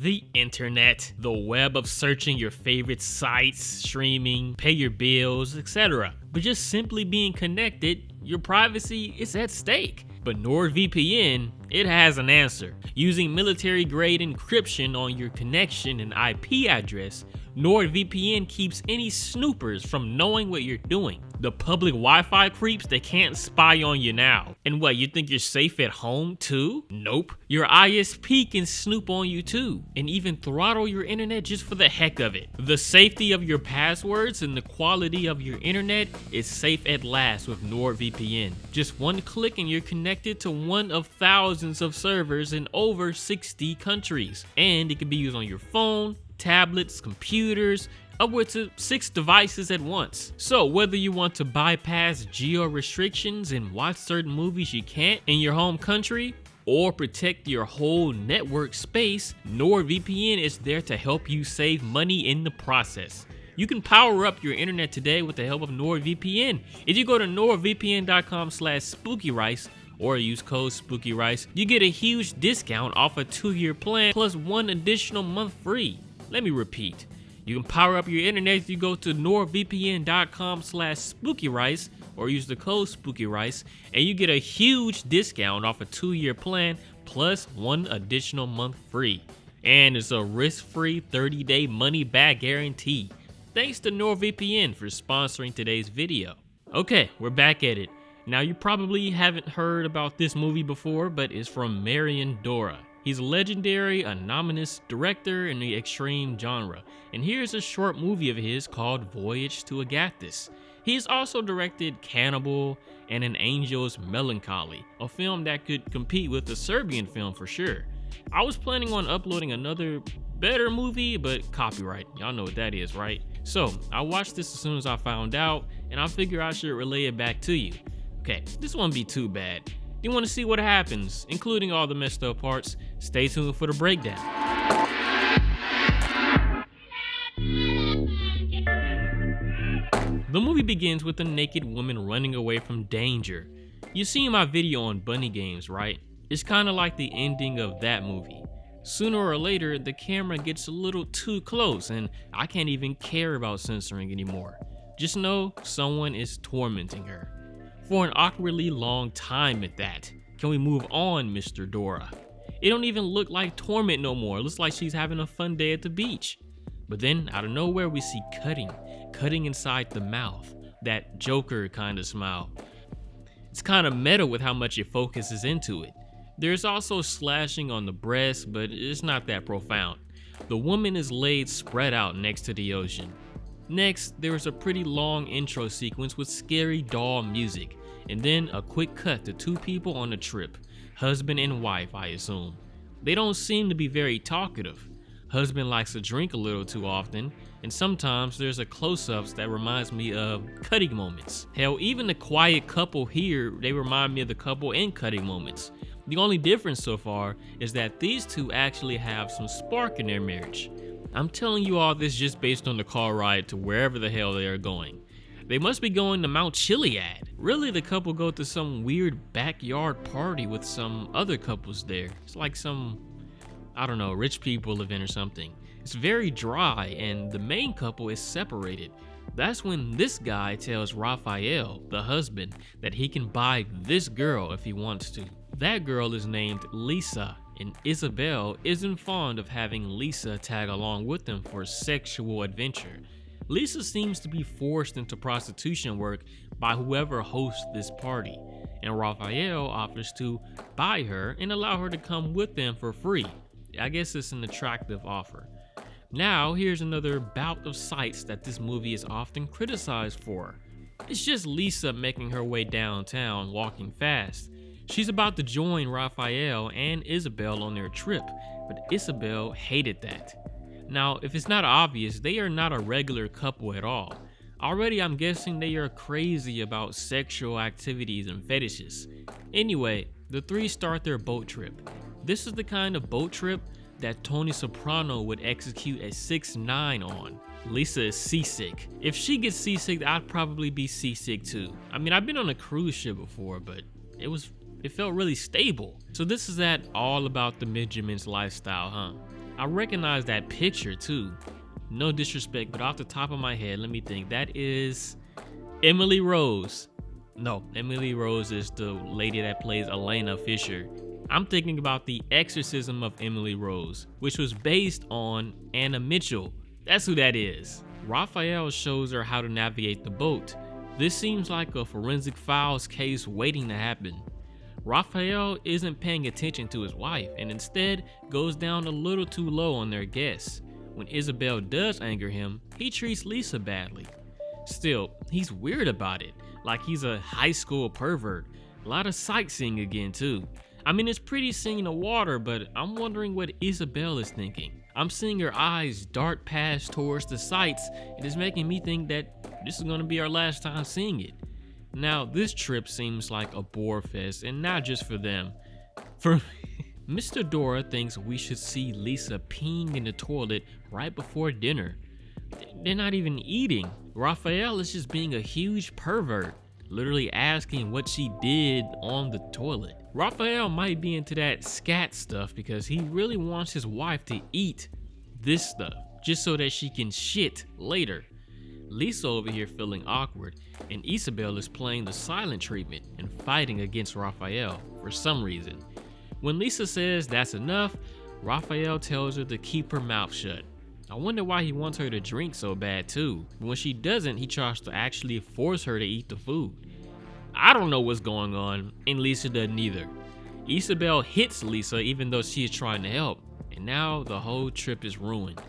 The internet, the web of searching your favorite sites, streaming, pay your bills, etc. But just simply being connected, your privacy is at stake. But NordVPN, it has an answer. Using military-grade encryption on your connection and IP address, NordVPN keeps any snoopers from knowing what you're doing. The public Wi-Fi creeps, they can't spy on you now. And what, you think you're safe at home too? Nope. Your ISP can snoop on you too, and even throttle your internet just for the heck of it. The safety of your passwords and the quality of your internet is safe at last with NordVPN. Just one click and you're connected to one of thousands of servers in over 60 countries. And it can be used on your phone, tablets, computers, upwards of 6 devices at once. So whether you want to bypass geo restrictions and watch certain movies you can't in your home country, or protect your whole network space, NordVPN is there to help you save money in the process. You can power up your internet today with the help of NordVPN. If you go to nordvpn.com/SpookyRice or use code SpookyRice, you get a huge discount off a 2-year plan plus 1 additional month free. Let me repeat. You can power up your internet if you go to nordvpn.com/SpookyRice or use the code SpookyRice, and you get a huge discount off a 2-year plan plus 1 additional month free. And it's a risk-free 30-day money-back guarantee. Thanks to NordVPN for sponsoring today's video. Okay, we're back at it. Now, you probably haven't heard about this movie before, but it's from Marion Dora. He's a legendary, anonymous director in the extreme genre, and here's a short movie of his called Voyage to Agatis. He's also directed Cannibal and An Angel's Melancholy, a film that could compete with the Serbian film for sure. I was planning on uploading another better movie, but copyright, y'all know what that is, right? So I watched this as soon as I found out, and I figure I should relay it back to you. Okay, this won't be too bad. If you want to see what happens, including all the messed up parts, stay tuned for the breakdown. The movie begins with a naked woman running away from danger. You seen my video on bunny games, right? It's kind of like the ending of that movie. Sooner or later, the camera gets a little too close and I can't even care about censoring anymore. Just know someone is tormenting her. For an awkwardly long time at that. Can we move on, Mr. Dora? It don't even look like torment no more. It looks like she's having a fun day at the beach. But then, out of nowhere, we see cutting inside the mouth. That Joker kind of smile. It's kind of meta with how much it focuses into it. There's also slashing on the breast, but it's not that profound. The woman is laid spread out next to the ocean. Next, there is a pretty long intro sequence with scary doll music, and then a quick cut to 2 people on a trip, husband and wife, I assume. They don't seem to be very talkative. Husband likes to drink a little too often, and sometimes there's a close-ups that reminds me of Cutting moments. Hell, even the quiet couple here, they remind me of the couple in Cutting moments. The only difference so far is that these two actually have some spark in their marriage. I'm telling you all this just based on the car ride to wherever the hell they are going. They must be going to Mount Chiliad. Really, the couple go to some weird backyard party with some other couples there. It's like some, I don't know, rich people event or something. It's very dry and the main couple is separated. That's when this guy tells Raphael, the husband, that he can buy this girl if he wants to. That girl is named Lisa, and Isabel isn't fond of having Lisa tag along with them for sexual adventure. Lisa seems to be forced into prostitution work by whoever hosts this party, and Raphael offers to buy her and allow her to come with them for free. I guess it's an attractive offer. Now, here's another bout of sights that this movie is often criticized for. It's just Lisa making her way downtown, walking fast. She's about to join Raphael and Isabel on their trip, but Isabel hated that. Now, if it's not obvious, they are not a regular couple at all. Already, I'm guessing they are crazy about sexual activities and fetishes. Anyway, the 3 start their boat trip. This is the kind of boat trip that Tony Soprano would execute a 6'9" on. Lisa is seasick. If she gets seasick, I'd probably be seasick too. I mean, I've been on a cruise ship before, but it felt really stable. So this is that all about the Midgetman's lifestyle, huh? I recognize that picture too. No disrespect, but off the top of my head, let me think. That is Emily Rose. No, Emily Rose is the lady that plays Elena Fisher. I'm thinking about The Exorcism of Emily Rose, which was based on Anna Mitchell. That's who that is. Raphael shows her how to navigate the boat. This seems like a forensic files case waiting to happen. Raphael isn't paying attention to his wife and instead goes down a little too low on their guests. When Isabel does anger him, he treats Lisa badly. Still, he's weird about it, like he's a high school pervert. A lot of sightseeing again too. I mean, it's pretty seeing the water, but I'm wondering what Isabel is thinking. I'm seeing her eyes dart past towards the sights, and it's making me think that this is going to be our last time seeing it. Now, this trip seems like a bore fest, and not just for them. For Mr. Dora thinks we should see Lisa peeing in the toilet right before dinner. They're not even eating. Raphael is just being a huge pervert, literally asking what she did on the toilet. Raphael might be into that scat stuff because he really wants his wife to eat this stuff just so that she can shit later. Lisa over here feeling awkward, and Isabel is playing the silent treatment and fighting against Raphael for some reason. When Lisa says that's enough, Raphael tells her to keep her mouth shut. I wonder why he wants her to drink so bad too. But when she doesn't, he tries to actually force her to eat the food. I don't know what's going on, and Lisa doesn't either. Isabel hits Lisa even though she is trying to help, and now the whole trip is ruined.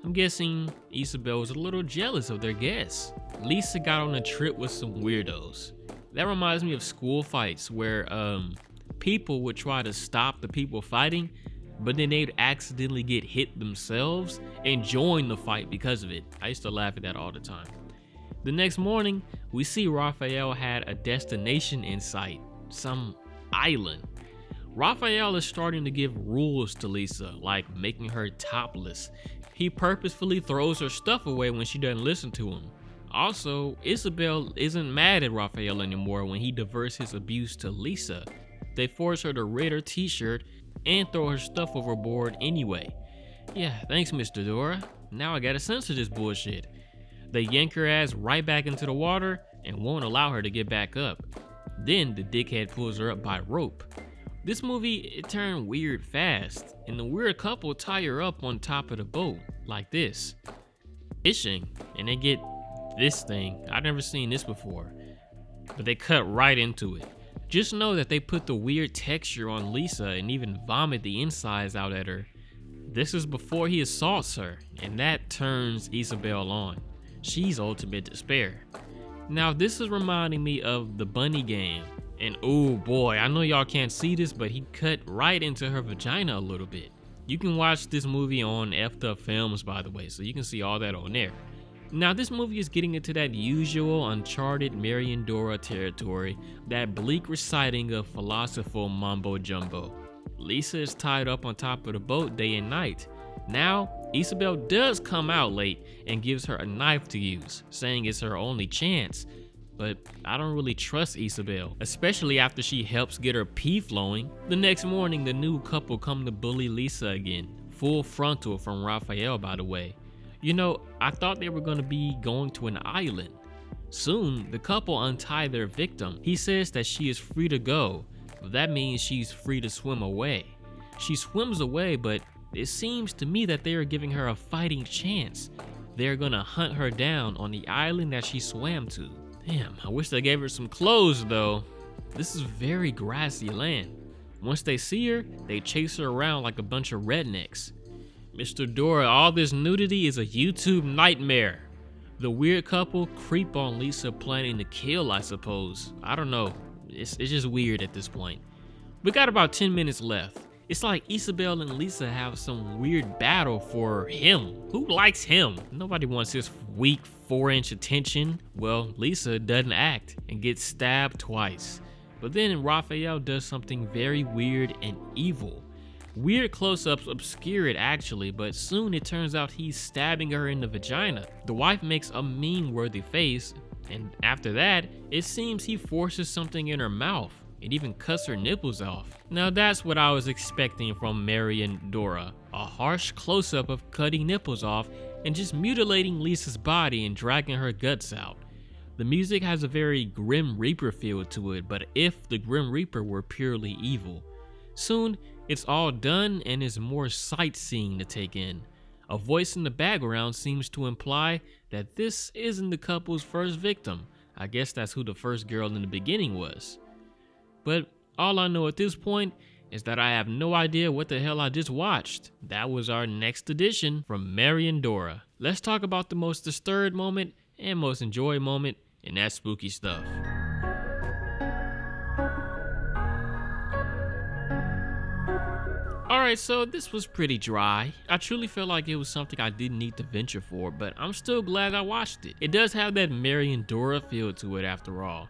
I'm guessing Isabel was a little jealous of their guests. Lisa got on a trip with some weirdos. That reminds me of school fights where people would try to stop the people fighting, but then they'd accidentally get hit themselves and join the fight because of it. I used to laugh at that all the time. The next morning, we see Raphael had a destination in sight, some island. Raphael is starting to give rules to Lisa, like making her topless. He purposefully throws her stuff away when she doesn't listen to him. Also, Isabel isn't mad at Raphael anymore when he diverts his abuse to Lisa. They force her to rid her t-shirt and throw her stuff overboard anyway. Yeah, thanks Mr. Dora. Now I gotta censor this bullshit. They yank her ass right back into the water and won't allow her to get back up. Then the dickhead pulls her up by rope. This movie, it turned weird fast, and the weird couple tie her up on top of the boat, like this. Fishing, and they get this thing. I've never seen this before, but they cut right into it. Just know that they put the weird texture on Lisa and even vomit the insides out at her. This is before he assaults her, and that turns Isabel on. She's ultimate despair. Now this is reminding me of the bunny game. And oh boy, I know y'all can't see this, but he cut right into her vagina a little bit. You can watch this movie on F'd Up Films, by the way, so you can see all that on there. Now this movie is getting into that usual uncharted Mary and Dora territory, that bleak reciting of philosophical mumbo jumbo. Lisa is tied up on top of the boat day and night. Now, Isabel does come out late and gives her a knife to use, saying it's her only chance. But I don't really trust Isabel, especially after she helps get her pee flowing. The next morning, the new couple come to bully Lisa again. Full frontal from Raphael, by the way. You know, I thought they were going to be going to an island. Soon, the couple untie their victim. He says that she is free to go, but that means she's free to swim away. She swims away, but it seems to me that they are giving her a fighting chance. They're gonna hunt her down on the island that she swam to. Damn, I wish they gave her some clothes though. This is very grassy land. Once they see her, they chase her around like a bunch of rednecks. Mr. Dora, all this nudity is a YouTube nightmare. The weird couple creep on Lisa planning to kill, I suppose. I don't know. It's just weird at this point. We got about 10 minutes left. It's like Isabel and Lisa have some weird battle for him. Who likes him? Nobody wants his weak 4-inch attention. Well, Lisa doesn't act and gets stabbed twice. But then Raphael does something very weird and evil. Weird close-ups obscure it actually, but soon it turns out he's stabbing her in the vagina. The wife makes a meme-worthy face, and after that, it seems he forces something in her mouth. It even cuts her nipples off. Now that's what I was expecting from Marion Dora. A harsh close-up of cutting nipples off and just mutilating Lisa's body and dragging her guts out. The music has a very Grim Reaper feel to it, but if the Grim Reaper were purely evil. Soon, it's all done and is more sightseeing to take in. A voice in the background seems to imply that this isn't the couple's first victim. I guess that's who the first girl in the beginning was. But all I know at this point is that I have no idea what the hell I just watched. That was our next edition from Marion Dora. Let's talk about the most disturbed moment and most enjoyed moment in that spooky stuff. Alright, so this was pretty dry. I truly felt like it was something I didn't need to venture for, but I'm still glad I watched it. It does have that Marion Dora feel to it after all.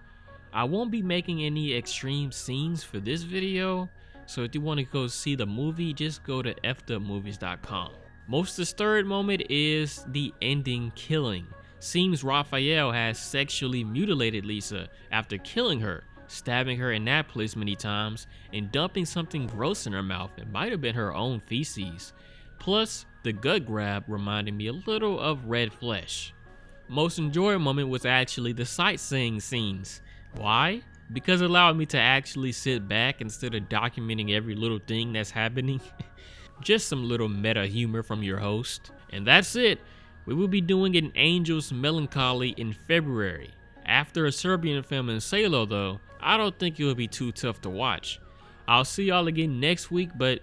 I won't be making any extreme scenes for this video, so if you want to go see the movie, just go to fwmovies.com. Most disturbed moment is the ending killing. Seems Raphael has sexually mutilated Lisa after killing her, stabbing her in that place many times, and dumping something gross in her mouth. It might have been her own feces. Plus, the gut grab reminded me a little of Red Flesh. Most enjoyable moment was actually the sightseeing scenes. Why? Because it allowed me to actually sit back instead of documenting every little thing that's happening. Just some little meta humor from your host. And that's it. We will be doing an Angel's Melancholy in February. After a Serbian film in Salo though, I don't think it will be too tough to watch. I'll see y'all again next week, but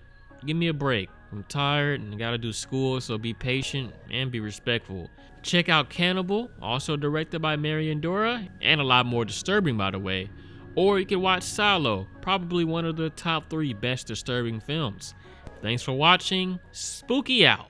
give me a break. I'm tired and I gotta do school, so be patient and be respectful. Check out Cannibal, also directed by Marion Dora, and a lot more disturbing by the way. Or you can watch Salo, probably one of the top 3 best disturbing films. Thanks for watching. Spooky out.